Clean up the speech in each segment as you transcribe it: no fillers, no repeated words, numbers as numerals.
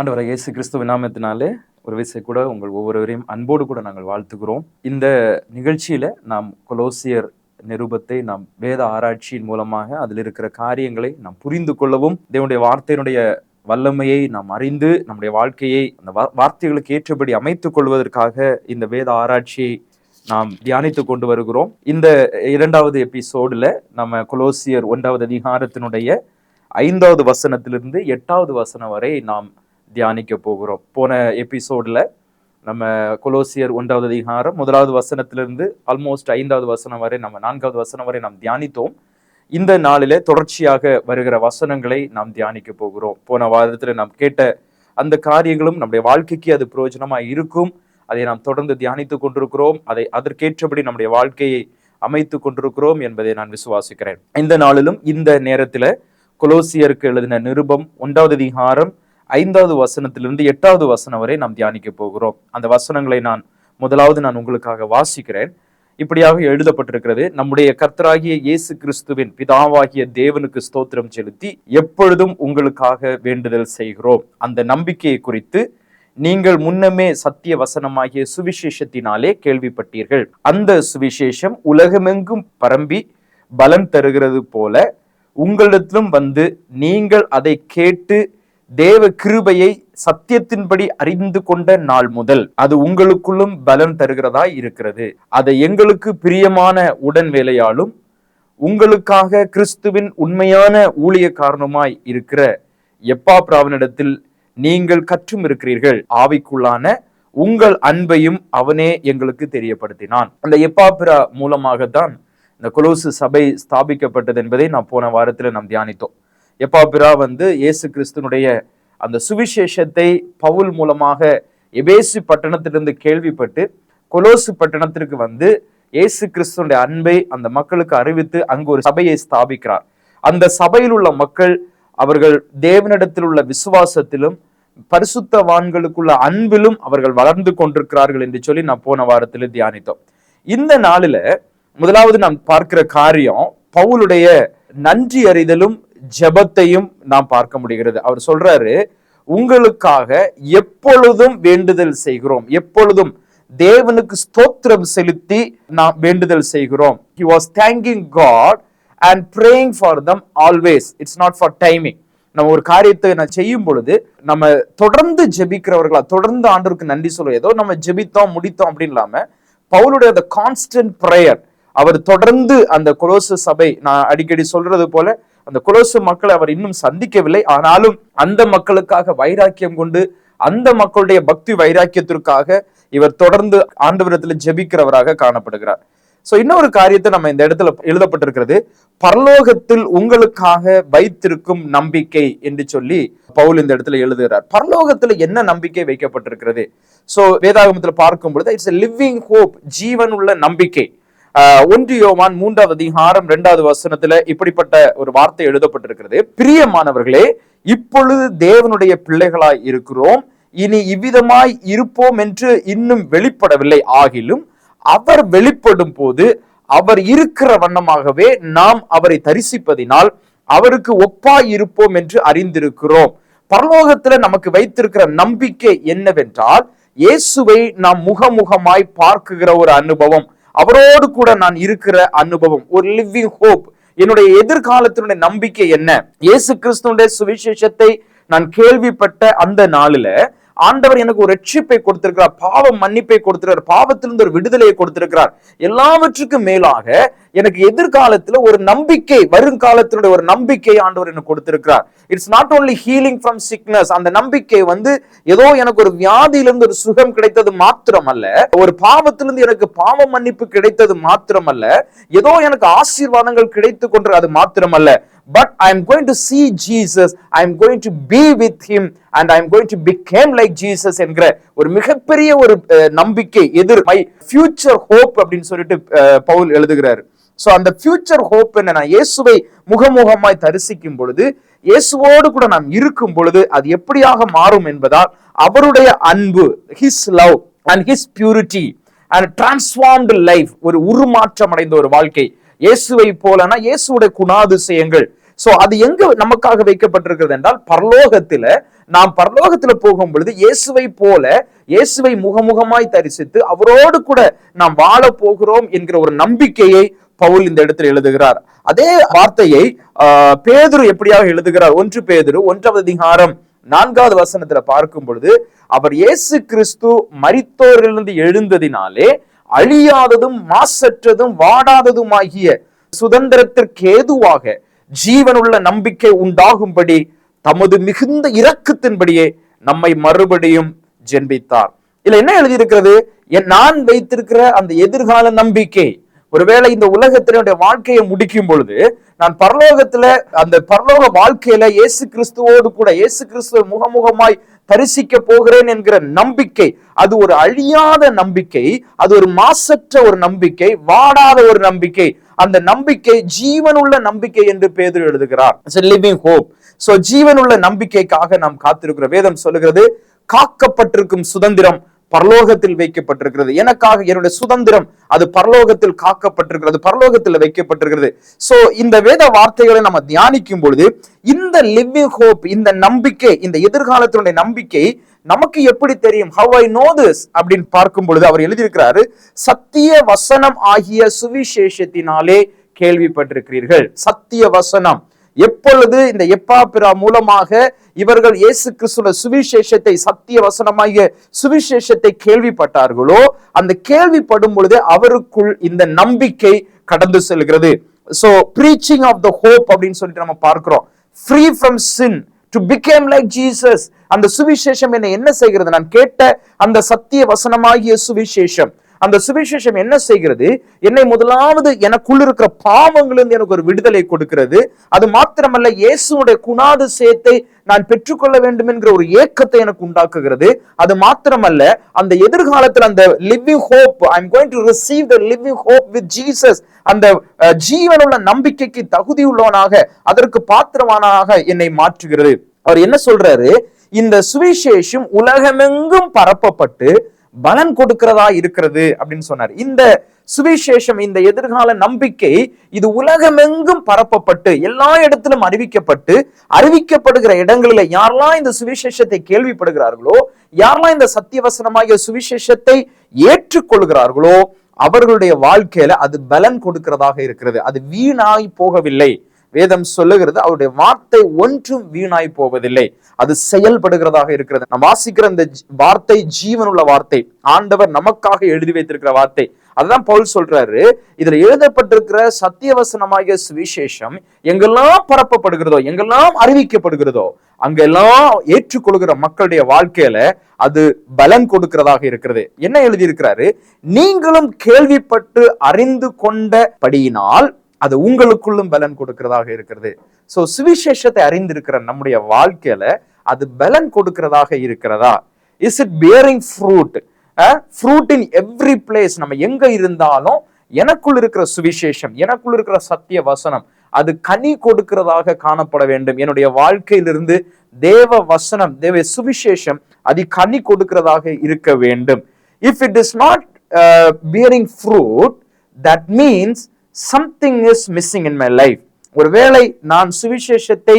ஆண்டவராகிய இயேசு கிறிஸ்துவின் நாமத்தினாலே ஒரு விசை கூட உங்கள் ஒவ்வொருவரையும் அன்போடு கூட நாங்கள் வாழ்த்துகிறோம். இந்த நிகழ்ச்சியில நாம் கொலோசியர் நிருபத்தை நாம் வேத ஆராய்ச்சியின் மூலமாக அதில் இருக்கிற காரியங்களை நாம் புரிந்து கொள்ளவும், தேவனுடைய வார்த்தையினுடைய வல்லமையை நாம் அறிந்து நம்முடைய வாழ்க்கையை அந்த வார்த்தைகளுக்கு ஏற்றபடி அமைத்துக் கொள்வதற்காக இந்த வேத ஆராய்ச்சியை நாம் தியானித்து கொண்டு வருகிறோம். இந்த 2வது எபிசோடுல நம்ம கொலோசியர் 1வது அதிகாரத்தினுடைய 5வது வசனத்திலிருந்து 8வது வசனம் வரை நாம் தியானிக்க போகிறோம். போன எபிசோட்ல நம்ம கொலோசியர் 1வது அதிகாரம் 1வது வசனத்திலிருந்து ஆல்மோஸ்ட் 5வது வசனம் வரை, நம்ம 4வது வசனம் வரை நாம் தியானித்தோம். இந்த நாளிலே தொடர்ச்சியாக வருகிற வசனங்களை நாம் தியானிக்க போகிறோம். போன வாரத்துல நாம் கேட்ட அந்த காரியங்களும் நம்முடைய வாழ்க்கைக்கு அது பிரயோஜனமா இருக்கும். அதை நாம் தொடர்ந்து தியானித்து கொண்டிருக்கிறோம். அதற்கேற்றபடி நம்முடைய வாழ்க்கையை அமைத்து கொண்டிருக்கிறோம் என்பதை நான் விசுவாசிக்கிறேன். இந்த நாளிலும் இந்த நேரத்துல கொலோசியருக்கு எழுதின நிருபம் 1வது அதிகாரம் 5வது வசனத்திலிருந்து 8வது வசனம் வரை நாம் தியானிக்க போகிறோம். அந்த வசனங்களை முதலாவது நான் உங்களுக்காக வாசிக்கிறேன். இப்படியாக எழுதப்பட்டிருக்கிறது: நம்முடைய கர்த்தராகிய இயேசு கிறிஸ்துவின் பிதாவாகிய தேவனுக்கு ஸ்தோத்திரம் செலுத்தி எப்பொழுதும் உங்களுக்காக வேண்டுதல் செய்கிறோம். அந்த நம்பிக்கையை குறித்து நீங்கள் முன்னமே சத்திய வசனமாகிய சுவிசேஷத்தினாலே கேள்விப்பட்டீர்கள். அந்த சுவிசேஷம் உலகமெங்கும் பரம்பி பலன் தருகிறது போல உங்களிடத்திலும் வந்து நீங்கள் அதை கேட்டு தேவ கிருபையை சத்தியத்தின்படி அறிந்து கொண்ட நாள் முதல் அது உங்களுக்குள்ளும் பலன் தருகிறதாய் இருக்கிறது. அதை எங்களுக்கு பிரியமான உடன் வேலையாலும் உங்களுக்காக கிறிஸ்துவின் உண்மையான ஊழிய காரணமாய் இருக்கிற எப்பாப்ராவினிடத்தில் நீங்கள் கற்றும் இருக்கிறீர்கள். ஆவிக்குள்ளான உங்கள் அன்பையும் அவனே எங்களுக்கு தெரியப்படுத்தினான். அந்த எப்பாப்ரா மூலமாகத்தான் இந்த கொலோசு சபை ஸ்தாபிக்கப்பட்டது என்பதை நான் போன வாரத்துல நாம் தியானித்தோம். எப்பாப்ரா இயேசு கிறிஸ்துனுடைய அந்த சுவிசேஷத்தை பவுல் மூலமாக எபேசு பட்டணத்திலிருந்து கேள்விப்பட்டு கொலோசு பட்டணத்திற்கு இயேசு கிறிஸ்துனுடைய அன்பை அந்த மக்களுக்கு அறிவித்து அங்கு ஒரு சபையை ஸ்தாபிக்கிறார். அந்த சபையில் உள்ள மக்கள் அவர்கள் தேவனிடத்தில் உள்ள விசுவாசத்திலும் பரிசுத்தவான்களுக்குள்ள அன்பிலும் அவர்கள் வளர்ந்து கொண்டிருக்கிறார்கள் என்று சொல்லி நான் போன வாரத்தில் தியானித்தோம். இந்த நாளில முதலாவது நாம் பார்க்கிற காரியம் பவுலுடைய நன்றி அறிதலும் ஜெபத்தையும் நாம் பார்க்க முடிகிறது. அவர் சொல்றாரு, உங்களுக்காக எப்பொழுதும் வேண்டுதல் செய்கிறோம், எப்பொழுதும் தேவனுக்கு ஸ்தோத்திரம் செலுத்தி நாம் வேண்டுதல் செய்கிறோம். He was thanking God and praying for them always. It's not for timing. நம்ம ஒரு காரியத்தை செய்யும் பொழுது நம்ம தொடர்ந்து ஜெபிக்கிறவர்களா, தொடர்ந்து ஆண்டவருக்கு நன்றி சொல்லுவோம். ஏதோ நம்ம ஜெபித்தோம் முடித்தோம் அப்படின்னு இல்லாம பவுலுடைய அந்த கான்ஸ்டன்ட் பிரேயர், அவர் தொடர்ந்து அந்த கொலோசு சபை, நான் அடிக்கடி சொல்றது போல அந்த கொலோசு மக்களை அவர் இன்னும் சந்திக்கவில்லை. ஆனாலும் அந்த மக்களுக்காக வைராக்கியம் கொண்டு அந்த மக்களுடைய பக்தி வைராக்கியத்திற்காக இவர் தொடர்ந்து ஆண்டவரிடத்துல ஜெபிக்கிறவராக காணப்படுகிறார். சோ இன்னொரு காரியத்தை நம்ம இந்த இடத்துல எழுதப்பட்டிருக்கிறது, பரலோகத்தில் உங்களுக்காக வைத்திருக்கும் நம்பிக்கை என்று சொல்லி பவுல் இந்த இடத்துல எழுதுகிறார். பரலோகத்துல என்ன நம்பிக்கை வைக்கப்பட்டிருக்கிறது? சோ வேதாகமத்துல பார்க்கும் பொழுது இட்ஸ் a living hope, ஜீவன் உள்ள நம்பிக்கை. 1 யோவான் 3வது அதிகாரம் 2வது வசனத்துல இப்படிப்பட்ட ஒரு வார்த்தை எழுதப்பட்டிருக்கிறது: பிரியமானவர்களே, இப்பொழுது தேவனுடைய பிள்ளைகளாய் இருக்கிறோம், இனி இவ்விதமாய் இருப்போம் என்று இன்னும் வெளிப்படவில்லை. ஆகிலும் அவர் வெளிப்படும் போது அவர் இருக்கிற வண்ணமாகவே நாம் அவரை தரிசிப்பதினால் அவருக்கு ஒப்பாய் இருப்போம் என்று அறிந்திருக்கிறோம். பரலோகத்துல நமக்கு வைத்திருக்கிற நம்பிக்கை என்னவென்றால், இயேசுவை நாம் முகமுகமாய் பார்க்குகிற ஒரு அனுபவம், அவரோடு கூட நான் இருக்கிற அனுபவம், ஒரு லிவிங் ஹோப். என்னுடைய எதிர்காலத்தினுடைய நம்பிக்கை என்ன? இயேசு கிறிஸ்துவினுடைய சுவிசேஷத்தை நான் கேள்விப்பட்ட அந்த நாளில ஆண்டவர் எனக்கு ஒரு ரட்சிப்பை கொடுத்திருக்கிறார், பாவ மன்னிப்பை கொடுத்திருக்கிறார், பாவத்திலிருந்து ஒரு விடுதலையை கொடுத்திருக்கிறார். எல்லாவற்றுக்கும் மேலாக எனக்கு எதிர்காலத்துல ஒரு நம்பிக்கை, வருங்காலத்தினுடைய ஒரு நம்பிக்கை ஆண்டவர் எனக்கு கொடுத்திருக்கிறார். It's not only healing from sickness. அந்த நம்பிக்கை ஏதோ எனக்கு ஒரு வியாதியிலிருந்து ஒரு சுகம் கிடைத்தது மாத்திரம் அல்ல, ஒரு பாவத்திலிருந்து எனக்கு பாவ மன்னிப்பு கிடைத்தது மாத்திரம் அல்ல, ஏதோ எனக்கு ஆசீர்வாதங்கள் கிடைத்து கொண்டு அது மாத்திரம் அல்ல, but I am going to see Jesus, I am going to be with him and I am going to become like Jesus என்கிற ஒரு மிகப்பெரிய ஒரு நம்பிக்கை, my future hope அப்படின்னு சொல்லிட்டு பவுல் எழுதுகிறார். சோ அந்த ஃபியூச்சர் ஹோப் என்ன? நான் இயேசுவை முகமுகமாய் தரிசிக்கும் பொழுது, இயேசுவோடு கூட நாம் இருக்கும் பொழுது அது எப்படியாக மாறும் என்பதால் அவருடைய அன்பு, his love and his purity and transformed life, ஒரு உருமாற்றம் அடைந்த ஒரு வாழ்க்கை. இயேசுவை போலனா இயேசுடைய குணாதிசயங்கள், சோ அது எங்க நமக்காக வைக்கப்பட்டிருக்கிறது என்றால் பரலோகத்துல. நாம் பரலோகத்துல போகும் பொழுது இயேசுவை போல, இயேசுவை முகமுகமாய் தரிசித்து அவரோடு கூட நாம் வாழ போகிறோம் என்கிற ஒரு நம்பிக்கையை பவுல் இந்த இடத்துல எழுதுகிறார். அதே வார்த்தையை பேதுரு எப்படியாக எழுதுகிறார்? 1 பேதுரு 1வது அதிகாரம் 4வது வசனத்துல பார்க்கும் பொழுது, அவர் இயேசு கிறிஸ்து மரித்தோரிலிருந்து எழுந்ததினாலே அழியாததும் மாசற்றதும் வாடாததுமாகிய சுதந்திரத்திற்கு ஏதுவாக ஜீவனுள்ள நம்பிக்கை உண்டாகும்படி தமது மிகுந்த இரக்கத்தின்படியே நம்மை மறுபடியும் ஜென்பித்தார். இதுல என்ன எழுதியிருக்கிறது? நான் வைத்திருக்கிற அந்த எதிர்கால நம்பிக்கை, ஒருவேளை இந்த உலகத்தினுடைய வாழ்க்கையை முடிக்கும் பொழுது நான் பரலோகத்துல அந்த பரலோக வாழ்க்கையில இயேசு கிறிஸ்துவோடு கூட இயேசு கிறிஸ்துவ முகமுகமாய் தரிசிக்க போகிறேன் என்கிற நம்பிக்கை, அது ஒரு அழியாத நம்பிக்கை, அது ஒரு மாசற்ற ஒரு நம்பிக்கை, வாடாத ஒரு நம்பிக்கை. அந்த நம்பிக்கை ஜீவனுள்ள நம்பிக்கை என்று பேதுரு எழுதுகிறார். Living hope. சோ ஜீவனுள்ள நம்பிக்கைக்காக நாம் காத்திருக்கிற வேதம் சொல்லுகிறது, காக்கப்பட்டிருக்கும் சுதந்திரம் பரலோகத்தில் வைக்கப்பட்டிருக்கிறது. எனக்காக என்னுடைய சுதந்திரம் அது பரலோகத்தில் காக்கப்பட்டிருக்கிறது, பரலோகத்தில் வைக்கப்பட்டிருக்கிறது. சோ இந்த வேத வார்த்தைகளை நம்ம தியானிக்கும் பொழுது இந்த லிவிங் ஹோப், இந்த நம்பிக்கை, இந்த எதிர்காலத்தினுடைய நம்பிக்கை நமக்கு எப்படி தெரியும்? How I know this அப்படின்னு பார்க்கும் பொழுது அவர் எழுதியிருக்கிறாரு, சத்திய வசனம் ஆகிய சுவிசேஷத்தினாலே கேள்விப்பட்டிருக்கிறீர்கள். சத்திய வசனம். எப்பொழுது இந்த எப்பாப்பிரா மூலமாக இவர்கள் இயேசு கிறிஸ்துவின் சுவிசேஷத்தை, சத்திய வசனமாகிய சுவிசேஷத்தை கேள்விப்பட்டார்களோ, அந்த கேள்விப்படும் பொழுது அவருக்குள் இந்த நம்பிக்கை கடந்து செல்கிறது. So preaching of the hope அப்படின்னு சொல்லிட்டு நம்ம பார்க்கிறோம். free from sin to become like Jesus. அந்த சுவிசேஷம் என்ன செய்கிறது? நான் கேட்ட அந்த சத்திய வசனமாகிய சுவிசேஷம், அந்த சுவிசேஷம் என்ன செய்கிறது? என்னை முதலாவது எனக்குள்ள இருக்கிற பாவங்களிலிருந்து எனக்கு ஒரு விடுதலை கொடுக்கிறது. அது மாத்திரமல்ல, இயேசுடைய குணாதிசயத்தை நான் பெற்றுக்கொள்ள வேண்டும் என்கிற ஒரு ஏக்கத்தை எனக்கு உண்டாக்குகிறது. அது மாத்திரமல்ல, அந்த எதிர்காலத்தில் அந்த living hope, I am going to receive the living hope with Jesus, அந்த ஜீவனுள்ள நம்பிக்கைக்கு தகுதியுள்ளவனாக, அதற்கு பாத்திரவானாக என்னை மாற்றுகிறது. அவர் என்ன சொல்றாரு? இந்த சுவிசேஷம் உலகமெங்கும் பரப்பப்பட்டு பலன் கொடுக்கிறதா இருக்கிறது அப்படின்னு சொன்னார். இந்த சுவிசேஷம், இந்த எதிர்கால நம்பிக்கை, இது உலகமெங்கும் பரப்பப்பட்டு எல்லா இடத்திலும் அறிவிக்கப்படுகிற இடங்களில யாரெல்லாம் இந்த சுவிசேஷத்தை கேள்விப்படுகிறார்களோ, யாரெல்லாம் இந்த சத்தியவசனமாகிய சுவிசேஷத்தை ஏற்றுக்கொள்கிறார்களோ, அவர்களுடைய வாழ்க்கையில அது பலன் கொடுக்கிறதாக இருக்கிறது. அது வீணாய் போகவில்லை. வேதம் சொல்லுகிறது, அவருடைய வார்த்தை ஒன்றும் வீணாய் போவதில்லை, அது செயல்படுகிறதாக இருக்கிறது. நாம் வாசிக்கிற இந்த வார்த்தை ஜீவனுள்ள வார்த்தை, ஆண்டவர் நமக்காக எழுதி வைத்திருக்கிற வார்த்தை. அதுதான் பவுல் சொல்றாரு, இதுல எழுதப்பட்டிருக்கிற சத்தியவசனமாகிய சுவிசேஷம் எங்கெல்லாம் பரப்பப்படுகிறதோ, எங்கெல்லாம் அறிவிக்கப்படுகிறதோ, அங்கெல்லாம் ஏற்றுக்கொள்கிற மக்களுடைய வாழ்க்கையில அது பலன் கொடுக்கிறதாக இருக்கிறது. என்ன எழுதி இருக்கிறாரு? நீங்களும் கேள்விப்பட்டு அறிந்து கொண்டபடியினால் அது உங்களுக்குள்ளும் பலன் கொடுக்கிறதாக இருக்கிறது. சோ சுவிசேஷத்தை அறிந்திருக்கிற நம்முடைய வாழ்க்கையில அது பலன் கொடுக்கிறதாக இருக்கிறதா? Is it bearing fruit? Fruit in every place. நம்ம எங்க இருந்தாலும் எனக்குள் இருக்கிற சுவிசேஷம், எனக்குள் இருக்கிற சத்திய வசனம் அது கனி கொடுக்கிறதாக காணப்பட வேண்டும். என்னுடைய வாழ்க்கையிலிருந்து தேவ வசனம், தேவ சுவிசேஷம் அது கனி கொடுக்கிறதாக இருக்க வேண்டும். If it is not bearing fruit, that means something is missing in my life. ஒருவேளை நான் சுவிசேஷத்தை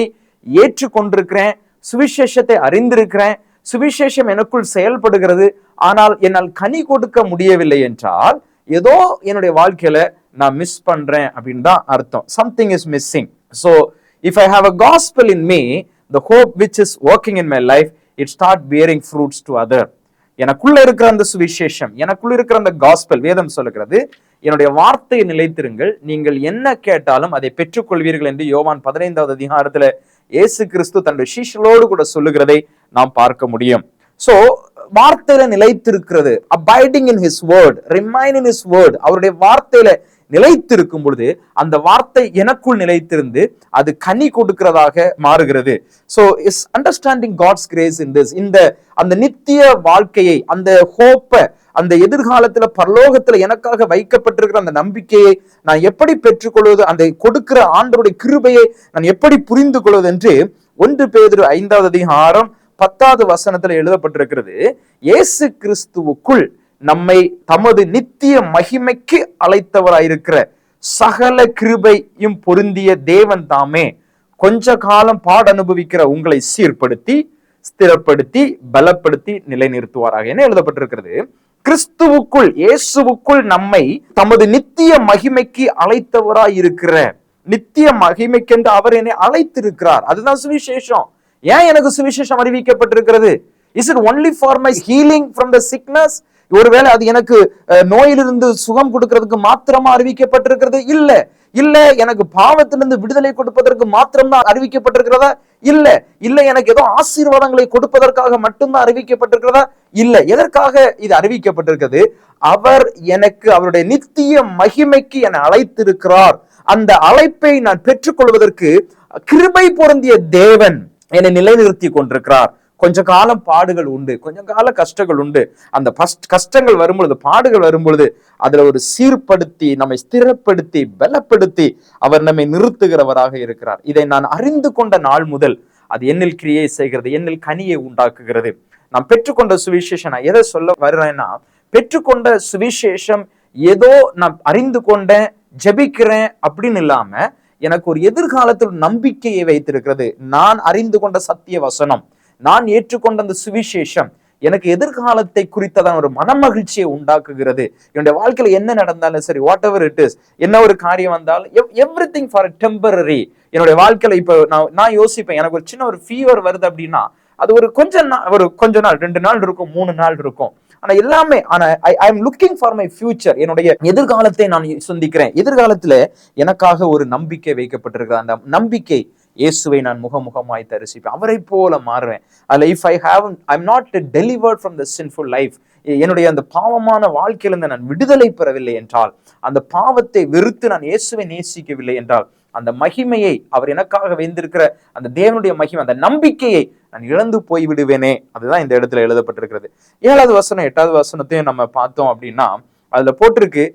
ஏற்றுக்கொண்டிருக்கிறேன், சுவிசேஷத்தை அறிந்திருக்கிறேன், சுவிசேஷம் எனக்குள் செயல்படுகிறது, ஆனால் என்னால் கனி கொடுக்க முடியவில்லை என்றால் ஏதோ என்னுடைய வாழ்க்கையில நான் மிஸ் பண்றேன் அப்படின்னு தான் அர்த்தம். something is missing. So if I have a gospel in me, the hope which is working in my life, it start bearing fruits to other. எனக்குள்ள இருக்கிற அந்த சுவிசேஷம், எனக்குள்ள இருக்கிற அந்த காஸ்பல், வேதம் சொல்லுகிறது, என்னுடைய வார்த்தையை நிலைத்திருங்கள், நீங்கள் என்ன கேட்டாலும் அதை பெற்றுக்கொள்வீர்கள் என்று யோவான் 15வது அதிகாரத்துல இயேசு கிறிஸ்து தன்னுடைய சீஷர்களோடு கூட சொல்லுகிறதை நாம் பார்க்க முடியும். சோ வார்த்தையில நிலைத்திருக்கிறது, abiding in his word, remain in his word, அவருடைய வார்த்தையில நிலைத்திருக்கும் பொழுது அந்த வார்த்தை எனக்குள் நிலைத்திருந்து அது கனி கொடுக்கிறதாக மாறுகிறது. So is understanding God's grace in this, இந்த அந்த நித்திய வாழ்க்கையை, அந்த ஹோப்பை, அந்த எதிர்காலத்துல பரலோகத்துல எனக்காக வைக்கப்பட்டிருக்கிற அந்த நம்பிக்கையை நான் எப்படி பெற்றுக்கொள்வது, அந்த கொடுக்கிற ஆண்டவருடைய கிருபையை நான் எப்படி புரிந்து கொள்வது என்று 1 பேதுரு 5வது அதிகாரம் 10வது வசனத்துல எழுதப்பட்டிருக்கிறது. இயேசு கிறிஸ்துவுக்குள் நம்மை தமது நித்திய மகிமைக்கு அழைத்தவராயிருக்கிற சகல கிருபையும் பொருந்திய தேவன் தாமே கொஞ்ச காலம் பாடு அனுபவிக்கிற உங்களை சீர்படுத்தி, ஸ்திரப்படுத்தி, பலப்படுத்தி நிலைநிறுத்துவாராக. என்ன எழுதப்பட்டிருக்கிறது? கிறிஸ்துவுக்குள், இயேசுவுக்குள் நம்மை தமது நித்திய மகிமைக்கு அழைத்தவராய் இருக்கிற, நித்திய மகிமைக்கென்று அவர் என்னை அழைத்திருக்கிறார். அதுதான் சுவிசேஷம். ஏன் எனக்கு சுவிசேஷம் அறிவிக்கப்பட்டிருக்கிறது? Is it only for my healing from the sickness? ஒருவேளை அது எனக்கு நோயிலிருந்து சுகம் கொடுக்கிறதுக்கு மாத்திரமா அறிவிக்கப்பட்டிருக்கிறது? இல்ல. இல்ல எனக்கு பாவத்திலிருந்து விடுதலை கொடுப்பதற்கு மாத்திரம்தான் அறிவிக்கப்பட்டிருக்கிறதா? இல்ல. இல்ல எனக்கு ஏதோ ஆசீர்வாதங்களை கொடுப்பதற்காக மட்டும்தான் அறிவிக்கப்பட்டிருக்கிறதா? இல்ல. எதற்காக இது அறிவிக்கப்பட்டிருக்கிறது? அவர் எனக்கு அவருடைய நித்திய மகிமைக்கு என்னை அழைத்திருக்கிறார். அந்த அழைப்பை நான் பெற்றுக்கொள்வதற்கு கிருபை பொருந்திய தேவன் என்னை நிலைநிறுத்தி கொண்டிருக்கிறார். கொஞ்ச காலம் பாடுகள் உண்டு, கொஞ்ச கால கஷ்டங்கள் உண்டு. அந்த கஷ்டங்கள் வரும்பொழுது, பாடுகள் வரும்பொழுது அதுல ஒரு சீர்படுத்தி, நம்மை ஸ்திரப்படுத்தி, பலப்படுத்தி அவர் நம்மை நிறுத்துகிறவராக இருக்கிறார். இதை நான் அறிந்து கொண்ட நாள் முதல் அது என்னில் கிரியை செய்கிறது, என்னில் கனியை உண்டாக்குகிறது. நான் பெற்றுக்கொண்ட சுவிசேஷம், நான் எதை சொல்ல வருறேன்னா, பெற்றுக்கொண்ட சுவிசேஷம் ஏதோ நான் அறிந்து கொண்டேன், ஜெபிக்கிறேன் அப்படின்னு இல்லாம எனக்கு ஒரு எதிர்காலத்தில் நம்பிக்கையை வைத்திருக்கிறது. நான் அறிந்து கொண்ட சத்திய வசனம், நான் ஏற்றுக்கொண்ட அந்த சுவிசேஷம் எனக்கு எதிர்காலத்தை குறித்ததான் ஒரு மனமகிழ்ச்சியை உண்டாக்குகிறது. என்னுடைய வாழ்க்கையில என்ன நடந்தாலும் சரி, வாட் எவர் இட் இஸ், என்ன ஒரு காரியம் வந்தாலும், எவ்ரிதிங் ஃபார் டெம்பரரி. என்னுடைய வாழ்க்கையில இப்ப நான் யோசிப்பேன், எனக்கு ஒரு சின்ன ஒரு ஃபீவர் வருது அப்படின்னா அது ஒரு கொஞ்ச நாள் 2 நாள் இருக்கும், 3 நாள் இருக்கும். ஆனா எல்லாமே, I am looking for my future. என்னுடைய எதிர்காலத்தை நான் சிந்திக்கிறேன். எதிர்காலத்துல எனக்காக ஒரு நம்பிக்கை வைக்கப்பட்டிருக்கிற அந்த நம்பிக்கை, இயேசுவை நான் முகமுகமாய் தரிசிப்பேன், அவரை போல மாறுவேன். அதுல if I am not delivered from the sinful life, என்னுடைய அந்த பாவமான வாழ்க்கையிலிருந்து நான் விடுதலை பெறவில்லை என்றால், அந்த பாவத்தை வெறுத்து நான் இயேசுவை நேசிக்கவில்லை என்றால், அந்த மகிமையை, அவர் எனக்காக வைத்திருக்கிற அந்த தேவனுடைய மகிமை, அந்த நம்பிக்கையை நான் இழந்து போய் விடுவேனே. அதுதான் இந்த இடத்துல எழுதப்பட்டிருக்கிறது. 7வது வசனம் 8வது வசனத்தையும் நம்ம பார்த்தோம் அப்படின்னா, அதுல போட்டிருக்கு,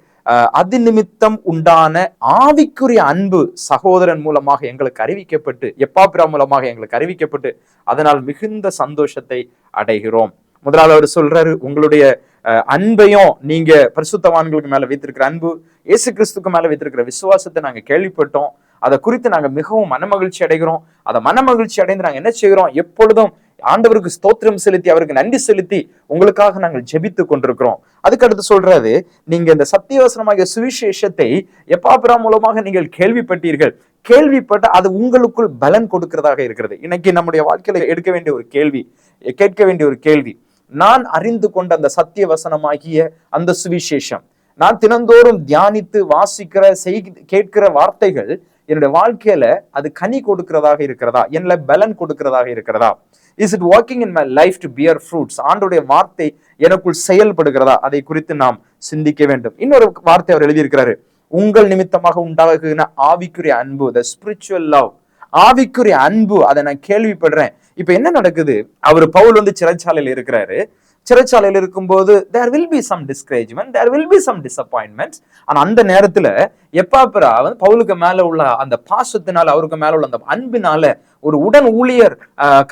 அது நிமித்தம் உண்டான ஆவிக்குரிய அன்பு சகோதரன் மூலமாக எங்களுக்கு அறிவிக்கப்பட்டு, எப்பாப்பிரா மூலமாக எங்களுக்கு அறிவிக்கப்பட்டு, அதனால் மிகுந்த சந்தோஷத்தை அடைகிறோம். முதலாவது அவர் சொல்றாரு, உங்களுடைய அன்பையும், நீங்க பரிசுத்தவான்களுக்கு மேல வைத்திருக்கிற அன்பு, இயேசு கிறிஸ்துக்கு மேல வைத்திருக்கிற விசுவாசத்தை நாங்க கேள்விப்பட்டோம். அதை குறித்து நாங்க மிகவும் மனமகிழ்ச்சி அடைகிறோம். அதை மனமகிழ்ச்சி அடைந்து நாங்க என்ன செய்கிறோம்? எப்பொழுதும் ஆண்டவருக்கு ஸ்தோத்திரம் செலுத்தி, அவருக்கு நன்றி செலுத்தி உங்களுக்காக நாங்கள் ஜெபித்து கொண்டிருக்கிறோம். அதுக்கு அடுத்து சொல்றாரு, நீங்க இந்த சத்தியவசனமாகிய சுவிசேஷத்தை எப்பாப்பிரா மூலமாக நீங்கள் கேள்விப்பட்டீர்கள். கேள்விப்பட்ட அது உங்களுக்குள் பலன் கொடுக்கிறதாக இருக்கிறது. இன்னைக்கு நம்முடைய வாழ்க்கையில கேட்க வேண்டிய ஒரு கேள்வி, நான் அறிந்து கொண்ட அந்த சத்திய வசனமாகிய அந்த சுவிசேஷம், நான் தினந்தோறும் தியானித்து வாசிக்கிற கேட்கிற வார்த்தைகள் என்னுடைய வாழ்க்கையில அது கனி கொடுக்கிறதாக இருக்கிறதா? என்னல பலன் கொடுக்கிறதாக இருக்கிறதா? Is it working in my life to bear fruits? ஆண்டோடைய வார்த்தை எனக்குள் செயல்படுகிறதா? அதை குறித்து நாம் சிந்திக்க வேண்டும். இன்னொரு வார்த்தை அவர் எழுதியிருக்கிறாரு, உங்கள் நிமித்தமாக உண்டாகுகிற ஆவிக்குரிய அன்பு, த ஸ்பிரிச்சுவல் லவ், ஆவிக்குரிய அன்பு, அதை நான் கேள்விப்படுறேன். இப்ப என்ன நடக்குது? பவுல் சிறைச்சாலையில் இருக்கிறாரு. சிறைச்சாலையில் இருக்கும்போது there will be some discouragement, there will be some disappointments. ஆனா அந்த நேரத்துல எப்பாப்பிரா பவுலுக்கு மேல உள்ள அந்த பாசத்தினால, அவருக்கு மேல உள்ள அந்த அன்பினால, ஒரு உடன் ஊழியர்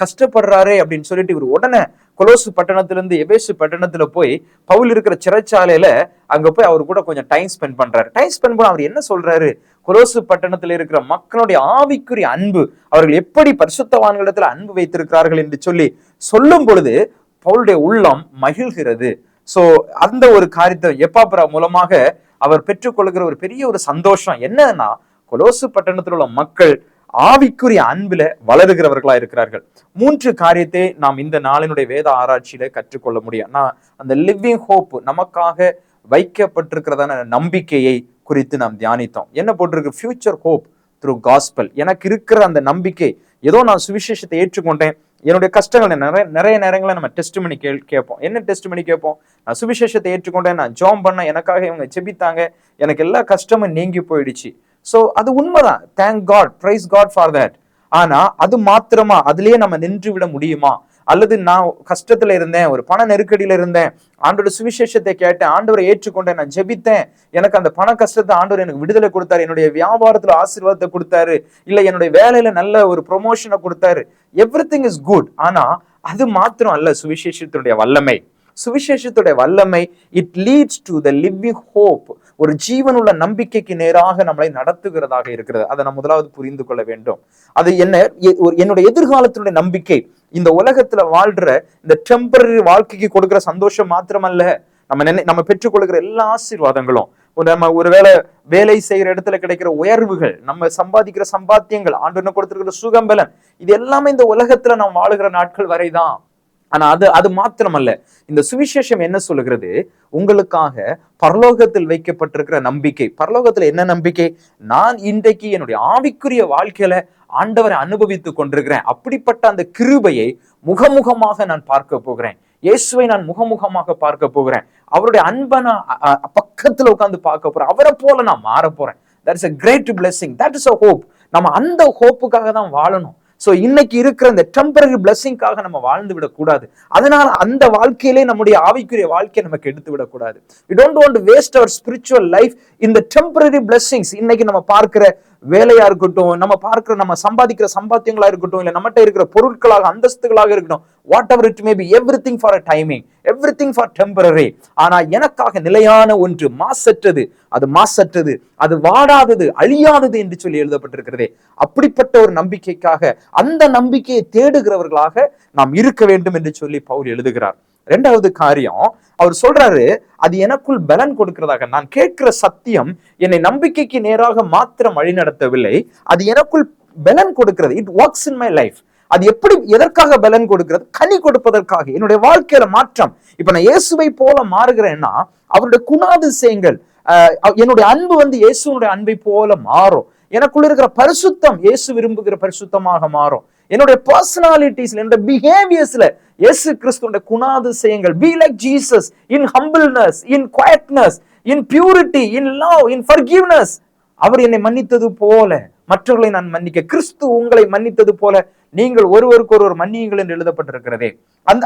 கஷ்டப்படுறாரே அப்படின்னு சொல்லிட்டு இவர் உடனே கொலோசு பட்டணத்திலிருந்து எபேசு பட்டணத்துல போய் பவுல் இருக்கிற சிறைச்சாலையில அங்க போய் அவர் கூட கொஞ்சம் டைம் ஸ்பெண்ட் பண்றாரு. டைம் ஸ்பெண்ட் பண்ண அவர் என்ன சொல்றாரு? கொலோசு பட்டணத்துல இருக்கிற மக்களுடைய ஆவிக்குரிய அன்பு, அவர்கள் எப்படி பரிசுத்தவான்களிடத்துல அன்பு வைத்திருக்கிறார்கள் என்று சொல்லும் பொழுது பவுலுடைய உள்ளம் மகிழ்கிறது. சோ அந்த ஒரு காரியத்தை எப்பாப்பிரா மூலமாக அவர் பெற்றுக்கொள்கிற ஒரு பெரிய ஒரு சந்தோஷம் என்னன்னா, கொலோசு பட்டணத்தில் உள்ள மக்கள் ஆவிக்குரிய அன்பில வளருகிறவர்களா இருக்கிறார்கள். 3 காரியத்தை நாம் இந்த நாளினுடைய வேத ஆராய்ச்சியில கற்றுக்கொள்ள முடியும். அந்த லிவிங் ஹோப், நமக்காக வைக்கப்பட்டிருக்கிறதான நம்பிக்கையை குறித்து நாம் தியானித்தோம். என்ன போட்டிருக்கு? Future hope through gospel. எனக்கு இருக்கிற அந்த நம்பிக்கை, ஏதோ நான் சுவிசேஷத்தை ஏற்றுக்கொண்டேன், என்னுடைய கஷ்டங்கள் நிறைய நேரங்களில் நம்ம டெஸ்டிமனி கேட்போம். என்ன டெஸ்டிமனி கேட்போம்? நான் சுவிசேஷத்தை ஏற்றுக்கொண்டேன், நான் ஜெபம் பண்ண, எனக்காக இவங்க ஜெபித்தாங்க, எனக்கு எல்லா கஷ்டமும் நீங்கி போயிடுச்சு. சோ அது உண்மைதான், thank God, praise God for that. ஆனா அது மாத்திரமா அதுலயே நம்ம நின்று விட முடியுமா? அல்லது நான் கஷ்டத்துல இருந்தேன், ஒரு பண நெருக்கடியில இருந்தேன், ஆண்டோட சுவிசேஷத்தை கேட்டேன், ஆண்டவரை ஏற்றுக்கொண்டேன், நான் ஜெபித்தேன், எனக்கு அந்த பண கஷ்டத்தை ஆண்டவர் எனக்கு விடுதலை கொடுத்தாரு, என்னுடைய வியாபாரத்துல ஆசீர்வாதத்தை கொடுத்தாரு, இல்ல என்னுடைய வேலையில நல்ல ஒரு ப்ரொமோஷனை கொடுத்தாரு, எவ்ரிதிங் இஸ் குட். ஆனா அது மாத்திரம் அல்ல சுவிசேஷத்தினுடைய வல்லமை. சுவிசேஷத்துடைய வல்லமை, it leads to the living hope. ஒரு ஜீவனுள்ள நம்பிக்கைக்கு நேராக நம்மளை நடத்துகிறதாக இருக்கிறது. அதை நான் முதலாவது புரிந்து கொள்ள வேண்டும். அது என்ன? என்னுடைய எதிர்காலத்தினுடைய நம்பிக்கை இந்த உலகத்துல வாழ்ற இந்த டெம்பரரி வாழ்க்கைக்கு கொடுக்கிற சந்தோஷம் மாத்திரமல்ல, நம்ம பெற்றுக்கொள்கிற எல்லா ஆசீர்வாதங்களும், நம்ம ஒருவேளை வேலை செய்யற இடத்துல கிடைக்கிற உயர்வுகள், நம்ம சம்பாதிக்கிற சம்பாத்தியங்கள், ஆண்டவனுக்கு கொடுத்திருக்கிற சுகம்பலன், இது எல்லாமே இந்த உலகத்துல நாம் வாழுகிற நாட்கள் வரைதான். ஆனா அது மாத்திரமல்ல. இந்த சுவிசேஷம் என்ன சொல்லுகிறது? உங்களுக்காக பரலோகத்தில் வைக்கப்பட்டிருக்கிற நம்பிக்கை. பரலோகத்துல என்ன நம்பிக்கை? நான் இன்றைக்கு என்னுடைய ஆவிக்குரிய வாழ்க்கையில ஆண்டவரை அனுபவித்துக் கொண்டிருக்கிறேன். அப்படிப்பட்ட அந்த கிருபையை முகமுகமாக நான் பார்க்க போகிறேன். இயேசுவை நான் முகமுகமாக பார்க்க போகிறேன். அவருடைய அன்பை நான் பக்கத்துல உட்கார்ந்து பார்க்க போறேன். அவரை போல நான் மாற போறேன். That is a great blessing. That is a hope. நம்ம அந்த ஹோப்புக்காக தான் வாழணும். சோ இன்னைக்கு இருக்கிற இந்த டெம்பரரி பிளெஸிங்காக நம்ம வாழ்ந்து விடக்கூடாது. அதனால அந்த வாழ்க்கையிலே நம்முடைய ஆவிக்குரிய வாழ்க்கையை நமக்கு எடுத்து விடக்கூடாது. We don't want to waste our spiritual life in the temporary blessings. இன்னைக்கு நம்ம பார்க்கிற வேலையா இருக்கட்டும், நம்ம சம்பாதிக்கிற சம்பாத்தியங்களா இருக்கட்டும், இல்ல நம்மகிட்ட இருக்கிற பொருட்களாக, அந்தஸ்துகளாக இருக்கட்டும், what ever it may be, everything for a timing, everything for temporary. ஆனா எனக்காக நிலையான ஒன்று, மாசற்றது, அது வாடாதது, அழியாதது என்று சொல்லி எழுதப்பட்டிருக்கிறதே. அப்படிப்பட்ட ஒரு நம்பிக்கைக்காக, அந்த நம்பிக்கையை தேடுகிறவர்களாக நாம் இருக்க வேண்டும் என்று சொல்லி பவுல் எழுதுகிறார். இரண்டாவது காரியம் அவர் சொல்றாரு, அது எனக்குள் பலன் கொடுக்கிறதாக. நான் கேட்கிற சத்தியம் என்னை நம்பிக்கைக்கு நேராக மாத்திரம் வழிநடத்தவில்லை, அது எனக்குள் பலன் கொடுக்கிறது. It works in my life. அது எப்படி, எதற்காக பலன் கொடுக்கிறது? கனி கொடுப்பதற்காக. என்னுடைய வாழ்க்கையில மாற்றம். இப்ப நான் இயேசுவை போல மாறுகிறேன்னா அவருடைய குணாதிசயங்கள், என்னுடைய அன்பு இயேசுனுடைய அன்பை போல மாறும். எனக்குள்ள இருக்கிற பரிசுத்தம் இயேசு விரும்புகிற பரிசுத்தமாக மாறும். என்னுடைய பர்சனாலிட்டிஸ்ல, என்னுடைய பிஹேவியர்ஸ்ல இயேசு கிறிஸ்துவோட குணாதிசயங்கள், be like Jesus in humbleness, in quietness, in purity, in love, in forgiveness. அவர் என்னை மன்னித்தது போல மற்றவர்களை நான் மன்னிக்க, கிறிஸ்து உங்களை மன்னித்தது போல நீங்கள் ஒருவருக்கு ஒருவர் மன்னியுங்கள் என்று எழுதப்பட்டிருக்கிறதே.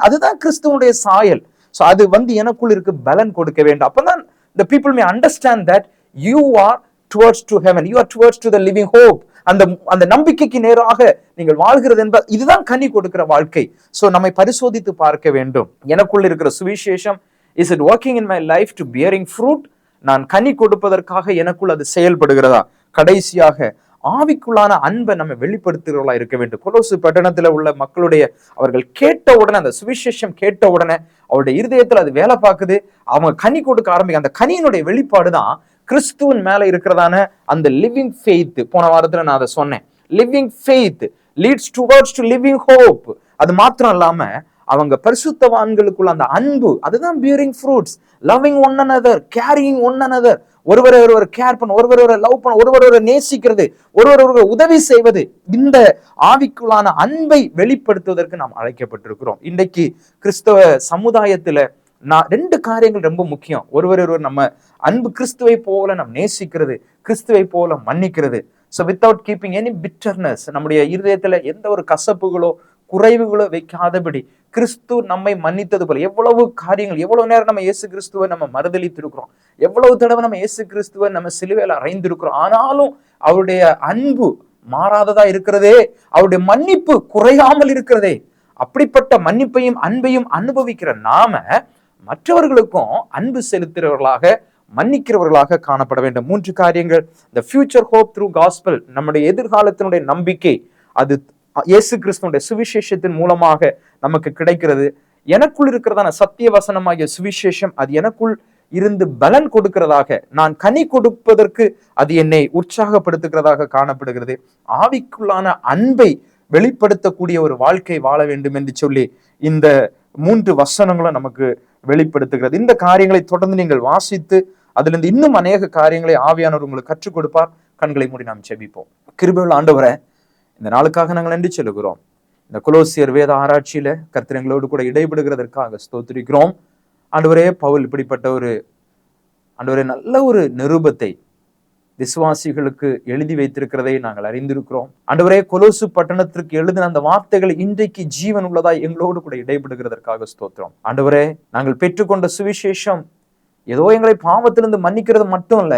அதுதான் கிறிஸ்துவனுடைய சாயல். சோ அது எனக்குள் இருக்கு, பலன் கொடுக்க வேண்டும். அப்பதான் the people may understand that you are towards to heaven, you are towards to the living hope. அந்த நம்பிக்கைக்கு நேராக நீங்கள் வாழ்கிறது என்பது இதுதான் கனி கொடுக்கிற வாழ்க்கை. சோ நம்மை பரிசோதித்து பார்க்க வேண்டும். எனக்குள்ள இருக்கிற சுவிசேஷம், is it working in my life to bearing fruit? நான் கனி கொடுப்பதற்காக எனக்குள் அது செயல்படுகிறதா? கடைசியாக ஆவிக்குள்ளான அன்பை நம்ம வெளிப்படுத்துகிறவர்களா இருக்க வேண்டும். கொலோசு பட்டணத்துல உள்ள மக்களுடைய, அவர்கள் கேட்ட உடனே, அந்த சுவிசேஷம் கேட்ட உடனே அவருடைய இருதயத்துல அது வேலை பார்க்குது. அவங்க கனி கொடுக்க ஆரம்பிக்க. அந்த கனியினுடைய வெளிப்பாடுதான் கிறிஸ்துவின் மேல இருக்கிறதான அந்த லிவிங் ஃபெய்த். போன வாரத்துல நான் அதை சொன்னேன். Living faith leads towards to living hope. அது மாத்திரம் இல்லாம அவங்க பரிசுத்தவான்களுக்குள்ள அந்த அன்பு, அதுதான் bearing fruits. Loving one another, caring one another, ஒருவர் கேர் பண்ண, ஒருவரை லவ் பண்ண, ஒருவரை நேசிக்கிறது, ஒருவர் உதவி செய்வது. இந்த ஆவிக்குள்ளான அன்பை வெளிப்படுத்துவதற்கு நாம் அழைக்கப்பட்டிருக்கிறோம். இன்றைக்கு கிறிஸ்தவ சமுதாயத்துல ரெண்டு காரியங்கள் ரொம்ப முக்கியம். ஒருவர் நம்ம அன்பு, கிறிஸ்துவை போல நாம் நேசிக்கிறது, கிறிஸ்துவை போல மன்னிக்கிறது. So without keeping any bitterness, நம்முடைய இருதயத்துல எந்த ஒரு கசப்புகளோ குறைவுகளோ வைக்காதபடி கிறிஸ்து நம்மை மன்னித்தது போல. எவ்வளவு காரியங்கள், எவ்வளவு நேரம் நம்ம இயேசு கிறிஸ்துவை நம்ம மறுதலித்திருக்கிறோம், எவ்வளவு தடவை நம்ம இயேசு கிறிஸ்துவை நம்ம சிலுவையில அறைந்திருக்கிறோம். ஆனாலும் அவருடைய அன்பு மாறாததா இருக்கிறதே, அவருடைய மன்னிப்பு குறையாமல் இருக்கிறதே. அப்படிப்பட்ட மன்னிப்பையும் அன்பையும் அனுபவிக்கிற நாம மற்றவர்களுக்கும் அன்பு செலுத்துகிறவர்களாக, மன்னிக்கிறவர்களாக காணப்பட வேண்டும். 3 காரியங்கள். the future hope through gospel, நம்முடைய எதிர்காலத்தினுடைய நம்பிக்கை அது இயேசு கிறிஸ்துவோட சுவிசேஷத்தின் மூலமாக நமக்கு கிடைக்கிறது. எனக்குள் இருக்கிறதான சத்திய வசனமாகிய சுவிசேஷம் அது எனக்குள் இருந்து பலன் கொடுக்கிறதாக, நான் கனி கொடுப்பதற்கு அது என்னை உற்சாகப்படுத்துகிறதாக காணப்படுகிறது. ஆவிக்குள்ளான அன்பை வெளிப்படுத்தக்கூடிய ஒரு வாழ்க்கை வாழ வேண்டும் என்று சொல்லி இந்த 3 வசனங்களும் நமக்கு வெளிப்படுத்துகிறது. இந்த காரியங்களை தொடர்ந்து நீங்கள் வாசித்து அதிலிருந்து இன்னும் அநேக காரியங்களை ஆவியானவர் உங்களுக்கு கற்றுக் கொடுப்பார். கண்களை மூடி நாம் ஜெபிப்போம். கிருபையுள்ள ஆண்டவரே, இந்த நாளுக்காக நாங்கள் நன்றி சொல்லுகிறோம். இந்த கொலோசியர் வேத ஆராய்ச்சியில கர்த்தர் எங்களோடு கூட இடைபடுகிறதற்காக ஸ்தோத்திரிக்கிறோம். ஆண்டவரே, பவுல் இப்படிப்பட்ட ஒரு நல்ல ஒரு நிருபத்தை விசுவாசிகளுக்கு எழுதி வைத்திருக்கிறதை நாங்கள் அறிந்திருக்கிறோம். ஆண்டவரே, கொலோசு பட்டணத்திற்கு எழுதின அந்த வார்த்தைகள் இன்றைக்கு ஜீவன் உள்ளதாய் எங்களோடு கூட இடைபடுகிறதற்காக ஸ்தோத்திரம். ஆண்டவரே, நாங்கள் பெற்றுக்கொண்ட சுவிசேஷம் ஏதோ எங்களை பாவத்திலிருந்து மன்னிக்கிறது மட்டும் இல்ல,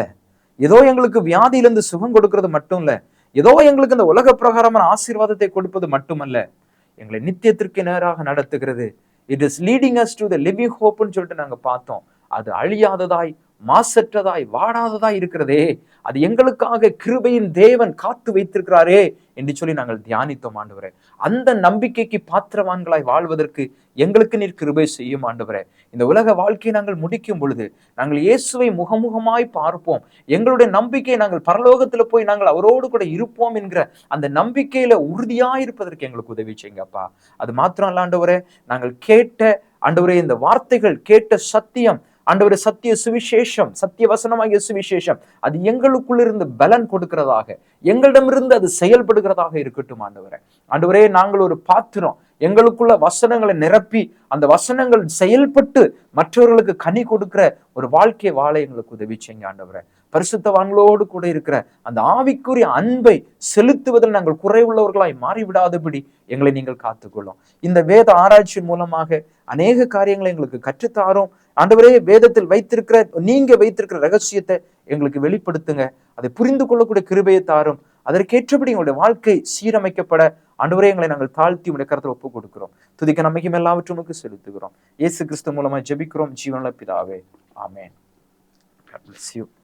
ஏதோ எங்களுக்கு வியாதியிலிருந்து சுகம் கொடுக்கிறது மட்டும் இல்ல, ஏதோ எங்களுக்கு இந்த உலக பிரகாரமான ஆசீர்வாதத்தை கொடுப்பது மட்டுமல்ல, எங்களை நித்தியத்திற்கு நேராக நடத்துகிறது. It is leading us to the living ஹோப்னு சொல்லிட்டு நாங்க பார்த்தோம். அது அழியாததாய் மாசற்றதாய் வாடாததாய் இருக்கிறதே, அது எங்களுக்காக கிருபையின் தேவன் காத்து வைத்திருக்கிறாரே என்று சொல்லி நாங்கள் தியானித்தோம் ஆண்டவரே. அந்த நம்பிக்கைக்கு பாத்திரவான்களாய் வாழ்வதற்கு எங்களுக்கு நீர் கிருபை செய்யும் ஆண்டவரே. இந்த உலக வாழ்க்கையை நாங்கள் முடிக்கும் பொழுது நாங்கள் இயேசுவை முகமுகமாய் பார்ப்போம். எங்களுடைய நம்பிக்கையை நாங்கள் பரலோகத்துல போய் நாங்கள் அவரோடு கூட இருப்போம் என்கிற அந்த நம்பிக்கையில உறுதியாய் இருப்பதற்கு எங்களுக்கு உதவி செய்யுங்கப்பா. அது மாத்திரம் அல்ல ஆண்டவரே, நாங்கள் கேட்ட ஆண்டவரே இந்த வார்த்தைகள், கேட்ட சத்தியம் ஆண்டவரே, சத்திய சுவிசேஷம், சத்திய வசனமாகிய சுவிசேஷம், அது எங்களுக்குள்ளிருந்து பலன் கொடுக்கிறதாக, எங்களிடமிருந்து அது செயல்படுகிறதாக இருக்கட்டும் ஆண்டவரே. ஆண்டவரே, நாங்கள் ஒரு பாத்திரம், எங்களுக்குள்ள வசனங்களை நிரப்பி அந்த வசனங்கள் செயல்பட்டு மற்றவர்களுக்கு கனி கொடுக்கிற ஒரு வாழ்க்கை வாழ எங்களுக்கு உதவி செய்யுங்க ஆண்டவரே. பரிசுத்தவான்களோடு கூட இருக்கிற அந்த ஆவிக்குரிய அன்பை செலுத்துவதில் நாங்கள் குறைவுள்ளவர்களாய் மாறிவிடாதபடி எங்களை நீங்கள் காத்துக்கொள்ளும். இந்த வேத ஆராய்ச்சியின் மூலமாக அநேக காரியங்களை எங்களுக்கு கற்றுத்தாரும் ஆண்டவரே. வேதத்தில் வைத்திருக்கிற, நீங்க வைத்திருக்கிற ரகசியத்தை எங்களுக்கு வெளிப்படுத்துங்க. அதை புரிந்து கொள்ளக்கூடிய கிருபையை தாரும். அதற்கேற்றபடி எங்களுடைய வாழ்க்கை சீரமைக்கப்பட ஆண்டவரே எங்களை நாங்கள் தாழ்த்தி உடைய கருத்தில் ஒப்புக் கொடுக்கிறோம். துதிக்க நம்பிக்கை எல்லாவற்றுமுக்கு செலுத்துகிறோம். இயேசு கிறிஸ்து மூலமா ஜெபிக்கிறோம் ஜீவனுள்ள பிதாவே, ஆமென். God bless you.